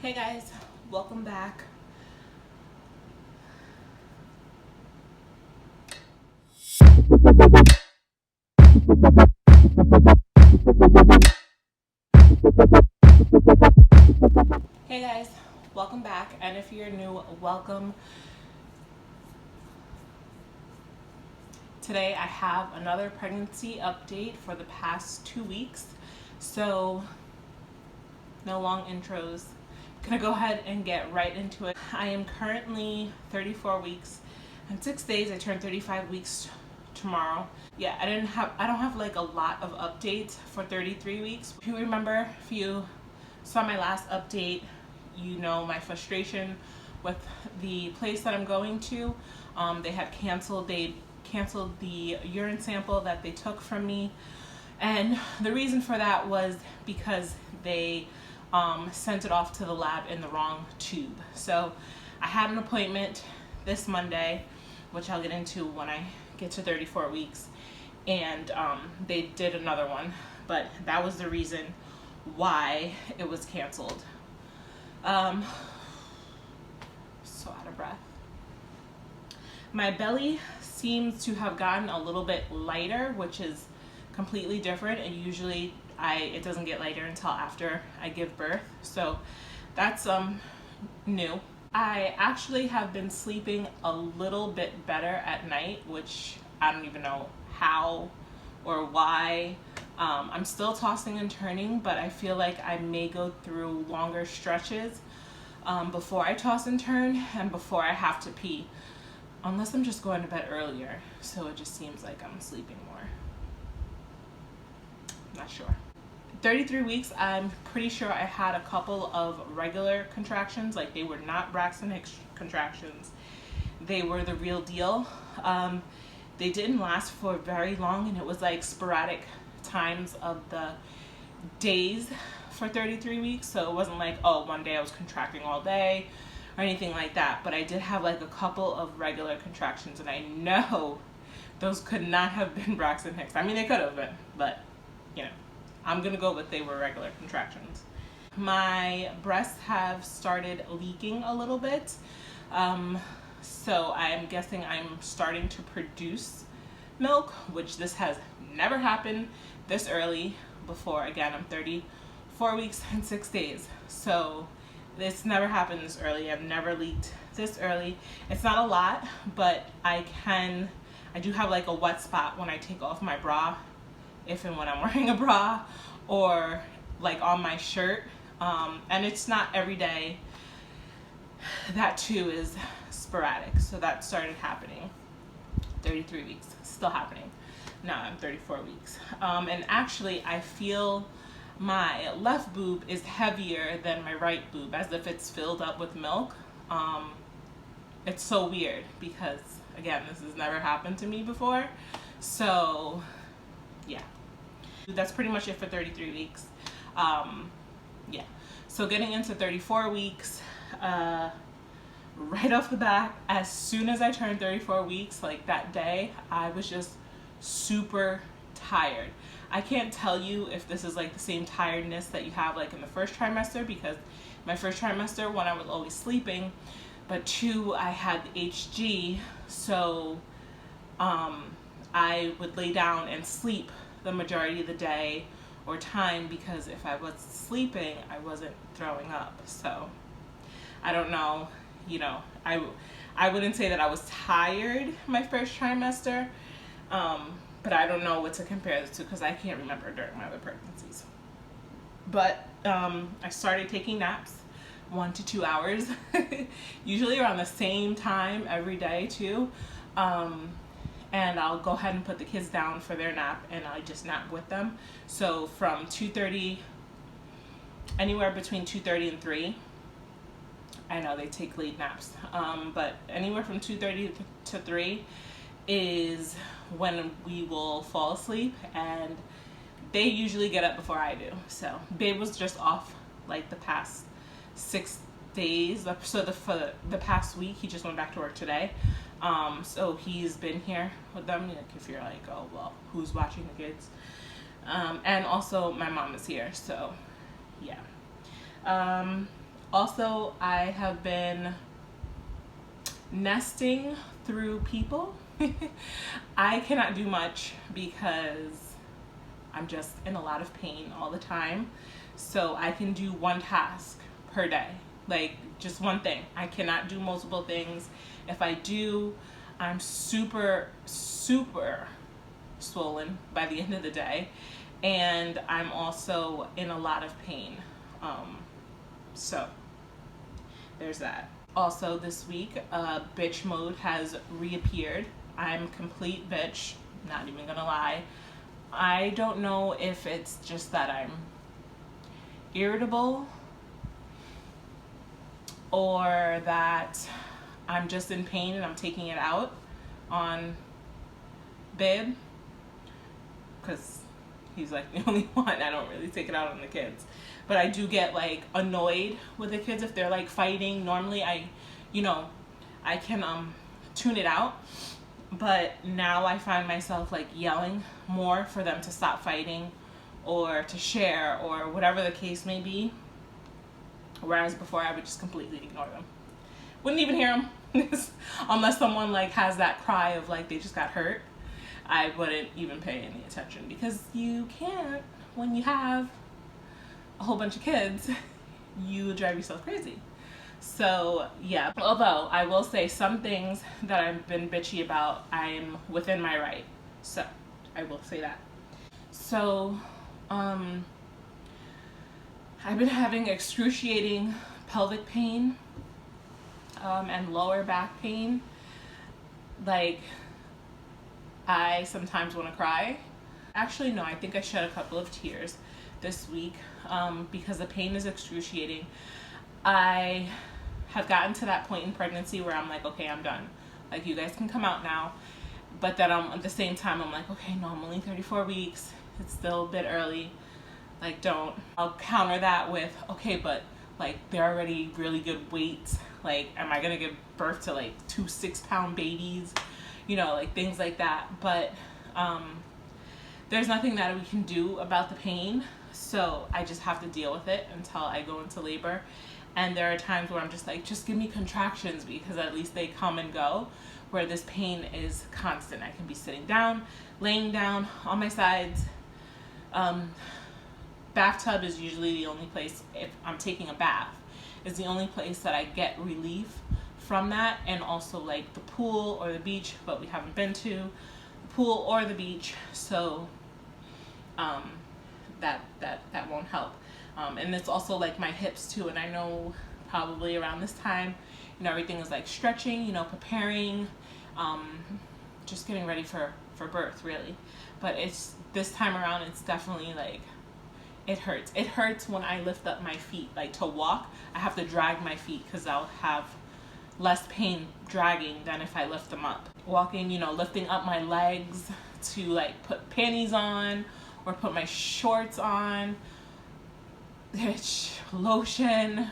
Hey guys, welcome back. Hey guys, welcome back. And if you're new, welcome. Today I have another pregnancy update for the past 2 weeks. So, no long intros. Gonna go ahead and get right into it. I am currently 34 weeks and 6 days. I turn 35 weeks tomorrow. Yeah, I don't have like a lot of updates for 33 weeks. If you remember, if you saw my last update, you know my frustration with the place that I'm going to. They had canceled the urine sample that they took from me, and the reason for that was because they sent it off to the lab in the wrong tube. So I had an appointment this Monday, which I'll get into when I get to 34 weeks, and they did another one, but that was the reason why it was canceled. So out of breath. My belly seems to have gotten a little bit lighter, which is completely different, and usually it doesn't get lighter until after I give birth, so that's new. I actually have been sleeping a little bit better at night, which I don't even know how or why. I'm still tossing and turning, but I feel like I may go through longer stretches before I toss and turn and before I have to pee, unless I'm just going to bed earlier, so it just seems like I'm sleeping more. Not sure. 33 weeks, I'm pretty sure I had a couple of regular contractions. Like, they were not Braxton Hicks contractions. They were the real deal. They didn't last for very long, and it was like sporadic times of the days for 33 weeks. So it wasn't like, oh, one day I was contracting all day or anything like that. But I did have like a couple of regular contractions, and I know those could not have been Braxton Hicks. I mean, they could have been, but you know, I'm gonna go with they were regular contractions. My breasts have started leaking a little bit. So I'm guessing I'm starting to produce milk, which this has never happened this early before. Again, I'm 34 weeks and 6 days. So this never happened this early. I've never leaked this early. It's not a lot, but I do have like a wet spot when I take off my bra, if and when I'm wearing a bra, or like on my shirt. And it's not every day. That too is sporadic. So that started happening 33 weeks, still happening. Now I'm 34 weeks. And actually I feel my left boob is heavier than my right boob, as if it's filled up with milk. It's so weird because, again, this has never happened to me before. So yeah, that's pretty much it for 33 weeks. Yeah, so getting into 34 weeks, right off the bat, as soon as I turned 34 weeks, like that day, I was just super tired. I can't tell you if this is like the same tiredness that you have like in the first trimester, because my first trimester, one, I was always sleeping, but two, I had the HG, so I would lay down and sleep the majority of the day or time, because if I was sleeping, I wasn't throwing up. So I don't know, you know, I wouldn't say that I was tired my first trimester, but I don't know what to compare this to because I can't remember during my other pregnancies. But I started taking naps 1 to 2 hours, usually around the same time every day too. And I'll go ahead and put the kids down for their nap, and I just nap with them. So from 2:30, anywhere between 2:30 and 3. I know they take late naps, but anywhere from 2:30 to 3 is when we will fall asleep, and they usually get up before I do. So Babe was just off like the past 6 days. So for the past week, he just went back to work today. So he's been here with them. Like, if you're like, oh well, who's watching the kids? And also my mom is here. So yeah. Also, I have been nesting through people. I cannot do much because I'm just in a lot of pain all the time. So I can do one task per day, like just one thing. I cannot do multiple things. If I do, I'm super, super swollen by the end of the day. And I'm also in a lot of pain. So there's that. Also this week, bitch mode has reappeared. I'm complete bitch, not even gonna lie. I don't know if it's just that I'm irritable or that I'm just in pain and I'm taking it out on Babe, because he's like the only one. I don't really take it out on the kids, but I do get like annoyed with the kids if they're like fighting. Normally I can tune it out, but now I find myself like yelling more for them to stop fighting or to share or whatever the case may be, whereas before I would just completely ignore them, wouldn't even hear them unless someone like has that cry of like they just got hurt. I wouldn't even pay any attention, because you can't, when you have a whole bunch of kids, you drive yourself crazy. So yeah, although I will say some things that I've been bitchy about, I'm within my right. So I will say that. So I've been having excruciating pelvic pain and lower back pain. Like, I sometimes want to cry. Actually, no, I think I shed a couple of tears this week because the pain is excruciating. I have gotten to that point in pregnancy where I'm like, okay, I'm done. Like, you guys can come out now. But then at the same time, I'm like, okay, no, I'm only 34 weeks. It's still a bit early. Like, don't. I'll counter that with, okay, but like, they're already really good weights. Like, am I going to give birth to like 2 6-pound babies? You know, like things like that. But there's nothing that we can do about the pain. So I just have to deal with it until I go into labor. And there are times where I'm just like, just give me contractions, because at least they come and go, where this pain is constant. I can be sitting down, laying down, on my sides. Bathtub is usually the only place, if I'm taking a bath, is the only place that I get relief from that. And also like the pool or the beach, but we haven't been to the pool or the beach, so that won't help. And it's also like my hips too, and I know probably around this time, everything is like stretching, preparing, just getting ready for birth, really. But it's this time around, it's definitely like, it hurts. It hurts when I lift up my feet. Like, to walk, I have to drag my feet because I'll have less pain dragging than if I lift them up. Walking, lifting up my legs to like put panties on or put my shorts on, lotion,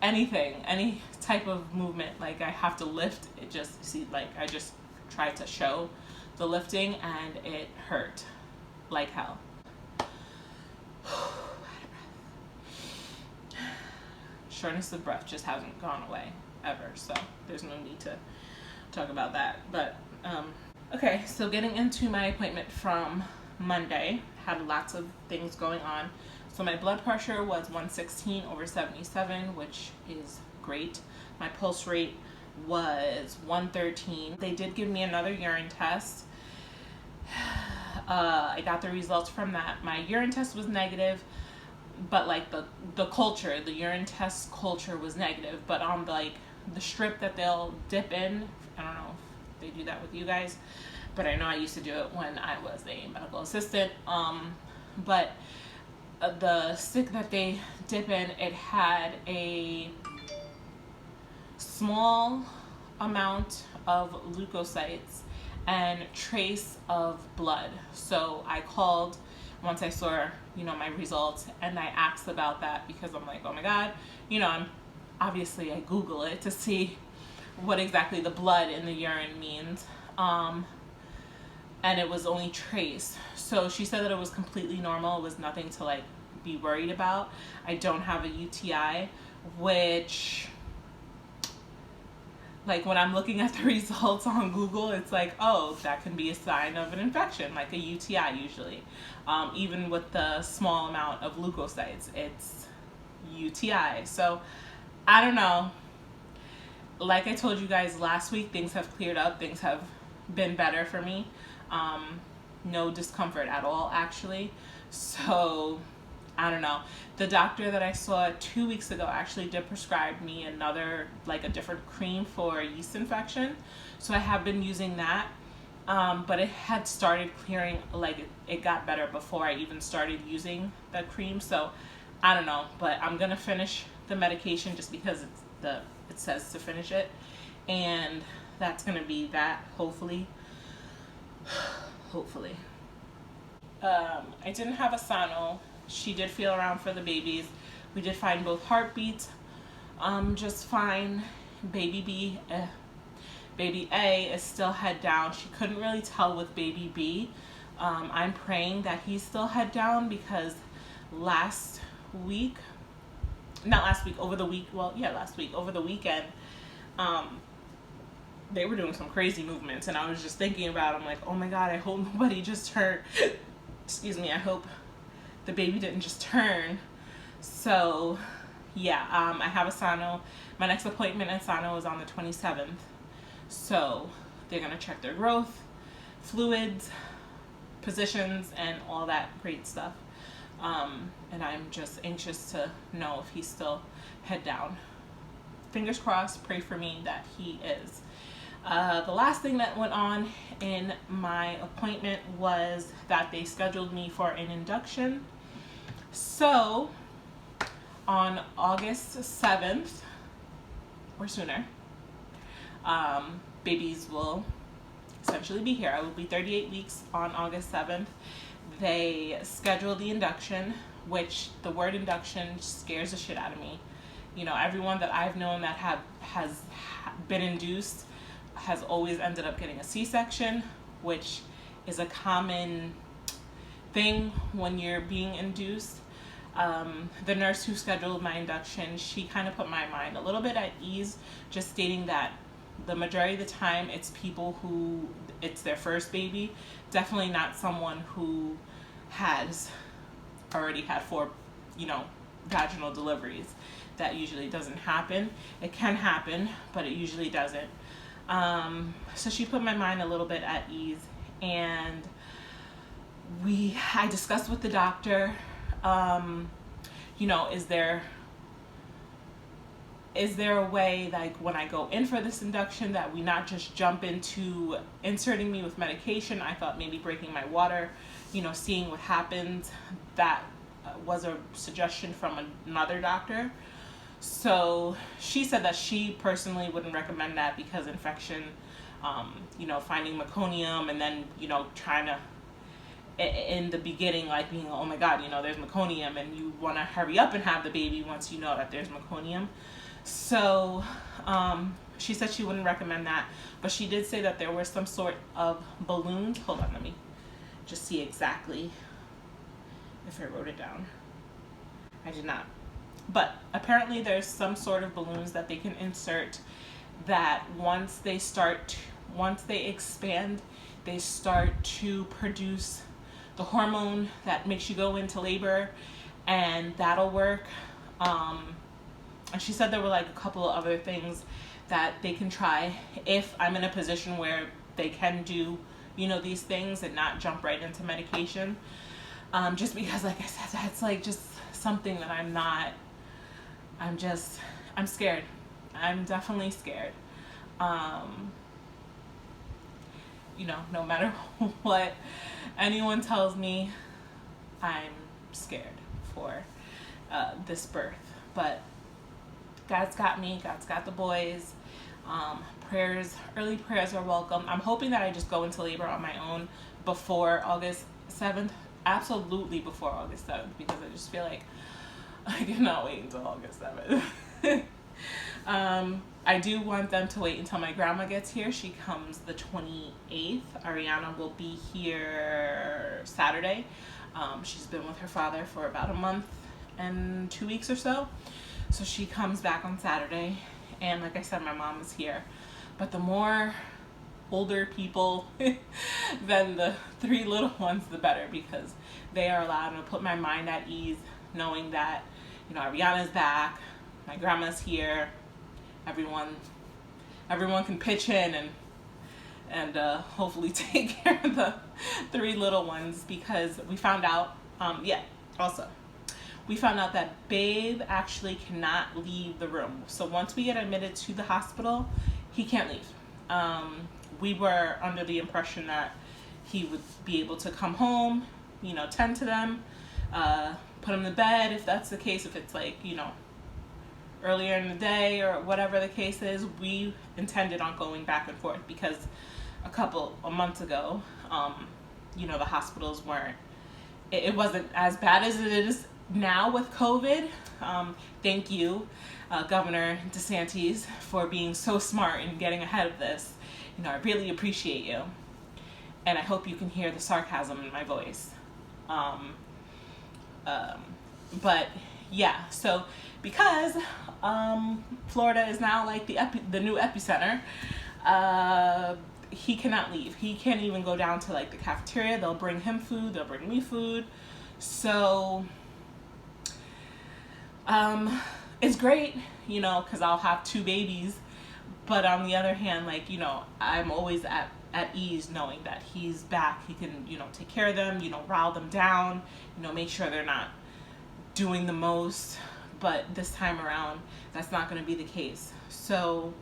anything, any type of movement, like I have to lift. It just, I just tried to show the lifting and it hurt like hell. Shortness of breath just hasn't gone away ever, so there's no need to talk about that. But okay, so getting into my appointment from Monday, had lots of things going on. So my blood pressure was 116/77, which is great. My pulse rate was 113. They did give me another urine test. I got the results from that. My urine test was negative, but like the culture, the urine test culture was negative. But on like the strip that they'll dip in, I don't know if they do that with you guys, but I know I used to do it when I was a medical assistant. But the stick that they dip in, it had a small amount of leukocytes and trace of blood. So I called once I saw, my results, and I asked about that because I'm like, oh my God, obviously I Google it to see what exactly the blood in the urine means. And it was only trace. So she said that it was completely normal. It was nothing to like be worried about. I don't have a UTI, which, like, when I'm looking at the results on Google, it's like, oh, that can be a sign of an infection, like a UTI usually. Even with the small amount of leukocytes, it's UTI. So I don't know. Like I told you guys last week, things have cleared up. Things have been better for me. No discomfort at all, actually. So I don't know. The doctor that I saw 2 weeks ago actually did prescribe me another, like a different cream for a yeast infection. So I have been using that. But it had started clearing, like it got better before I even started using the cream. So I don't know, but I'm going to finish the medication just because it says to finish it. And that's going to be that, hopefully. Hopefully. I didn't have a sono. She did feel around for the babies. We did find both heartbeats just fine. Baby A is still head down. She couldn't really tell with baby B. I'm praying that he's still head down because last week, over the weekend, they were doing some crazy movements, and I was just thinking about, I'm like, oh my God, I hope nobody just turned, excuse me, I hope the baby didn't just turn. So yeah, I have a sono. My next appointment at sono is on the 27th. So they're gonna check their growth, fluids, positions, and all that great stuff. And I'm just anxious to know if he's still head down. Fingers crossed, pray for me that he is. The last thing that went on in my appointment was that they scheduled me for an induction. So on August 7th, or sooner, babies will essentially be here. I will be 38 weeks on August 7th. They scheduled the induction, which the word induction scares the shit out of me. You know, everyone that I've known that has been induced has always ended up getting a C-section, which is a common thing when you're being induced. The nurse who scheduled my induction, she kind of put my mind a little bit at ease, just stating that the majority of the time it's people who it's their first baby, definitely not someone who has already had 4, vaginal deliveries. That usually doesn't happen. It can happen, but it usually doesn't. So she put my mind a little bit at ease, and I discussed with the doctor, is there a way, like, when I go in for this induction, that we not just jump into inserting me with medication? I thought maybe breaking my water, seeing what happens. That was a suggestion from another doctor. So she said that she personally wouldn't recommend that because infection, finding meconium, and then, trying to, in the beginning, like being, oh my God, there's meconium, and you want to hurry up and have the baby once you know that there's meconium. So she said she wouldn't recommend that, but she did say that there were some sort of balloons. Hold on, let me just see exactly if I wrote it down. I did not. But apparently there's some sort of balloons that they can insert that once they expand, they start to produce the hormone that makes you go into labor, and that'll work. And she said there were like a couple of other things that they can try if I'm in a position where they can do, these things and not jump right into medication. Just because, like I said, that's like just something that I'm scared. I'm definitely scared. No matter what anyone tells me, I'm scared for this birth. But God's got me. God's got the boys. Early prayers are welcome. I'm hoping that I just go into labor on my own before August 7th. Absolutely before August 7th, because I just feel like I cannot wait until August 7th. I do want them to wait until my grandma gets here. She comes the 28th. Ariyanna will be here Saturday. She's been with her father for about a month and 2 weeks or so. So she comes back on Saturday, and like I said, my mom is here. But the more older people than the 3 little ones, the better, because they are allowed to put my mind at ease knowing that, you know, Ariyanna's back, my grandma's here, everyone can pitch in and hopefully take care of the 3 little ones, because we found out, we found out that Babe actually cannot leave the room. So once we get admitted to the hospital, he can't leave. We were under the impression that he would be able to come home, you know, tend to them, put them to bed if that's the case, if it's like, you know, earlier in the day or whatever the case is. We intended on going back and forth because a month ago, you know, the hospitals weren't, it wasn't as bad as it is now with COVID. Thank you, Governor DeSantis, for being so smart and getting ahead of this. You know, I really appreciate you, and I hope you can hear the sarcasm in my voice. But yeah, so because Florida is now like the new epicenter, he cannot leave. He can't even go down to like the cafeteria. They'll bring him food. They'll bring me food. So it's great, you know, because I'll have 2 babies. But on the other hand, like, you know, I'm always at ease knowing that he's back. He can, you know, take care of them, you know, rile them down, you know, make sure they're not doing the most. But this time around, that's not going to be the case. So,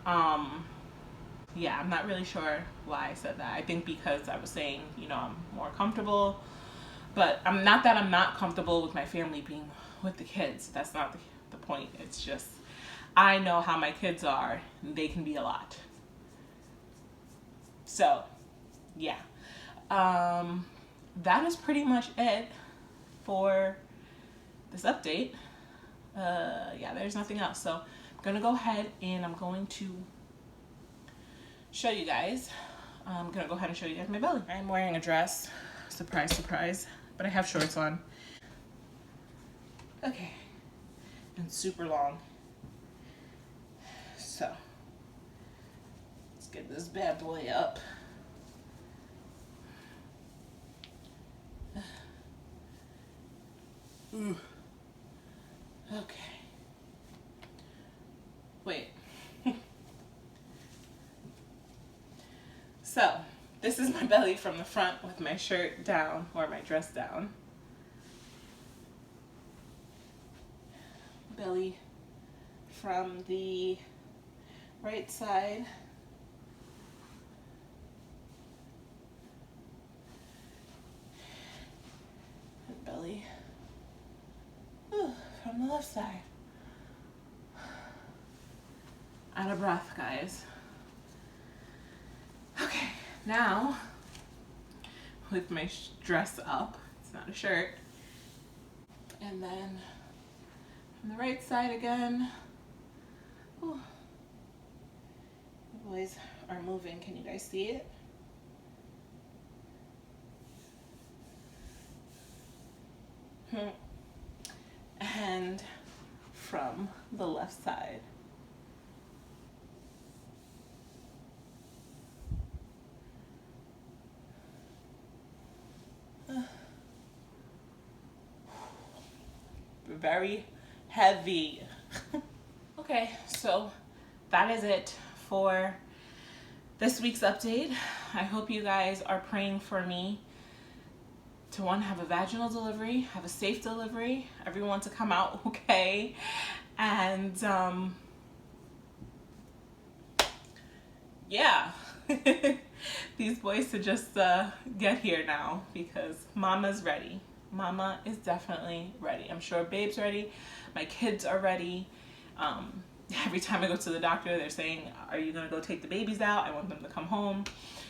yeah, I'm not really sure why I said that. I think because I was saying, you know, I'm more comfortable. But I'm not comfortable with my family being with the kids. That's not the point. It's just, I know how my kids are. They can be a lot. So, yeah. That is pretty much it for this update. Yeah, there's nothing else. So, I'm going to go ahead and I'm going to show you guys. I'm going to go ahead and show you guys my belly. I'm wearing a dress. Surprise, surprise. But I have shorts on. Okay. And super long. So, let's get this bad boy up. Ooh. Okay. Wait. So, this is my belly from the front with my shirt down, or my dress down. Belly from the right side. And belly from the left side. Out of breath, guys. Okay, now with my dress up, it's not a shirt, and then from the right side again. Ooh. The boys are moving. Can you guys see it? And from the left side. Very heavy. Okay, so that is it for this week's update. I hope you guys are praying for me to, one, have a vaginal delivery, have a safe delivery, everyone to come out okay, and yeah, these boys to just get here now, because Mama's ready. Mama is definitely ready. I'm sure Babe's ready. My kids are ready. Every time I go to the doctor, they're saying, are you going to go take the babies out? I want them to come home.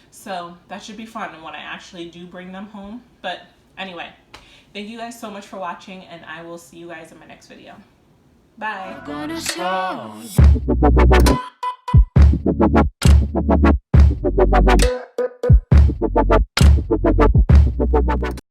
So that should be fun when I actually do bring them home. But anyway, thank you guys so much for watching, and I will see you guys in my next video. Bye.